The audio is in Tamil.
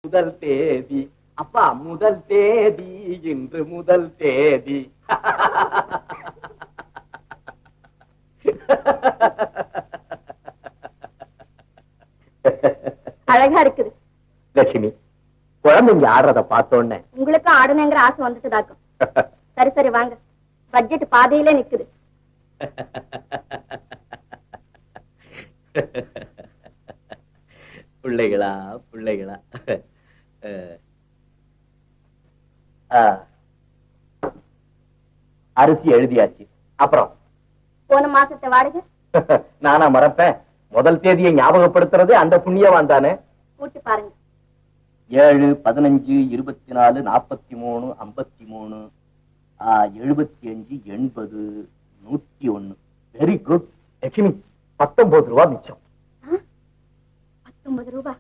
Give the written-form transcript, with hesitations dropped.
முதல் தேதி அப்பா, முதல் தேதி இன்று முதல் தேதி. அழகா இருக்குது. லட்சுமி, குழந்தைங்க ஆடுறத பார்த்தோன்னே உங்களுக்கும் ஆடணுங்கிற ஆசை வந்துட்டுதாக்கும். சரி சரி வாங்க, பட்ஜெட் பாதையிலே நிக்குது. பிள்ளைகளா பிள்ளைகளா. அரிசி எழுதியாச்சு. அப்புறம் போன மாசத்தை வாடகை நானா மறப்பேன்? முதல் தேதியை ஞாபகப்படுத்துறது அந்த புண்ணியவான் தானே. கூட்டி பாருங்க. 7, 15, 24, 43, 53, 75, 80, 101. Very good Lakshmi. 19 ரூபாய் மிச்சம். 19 ரூபாய்.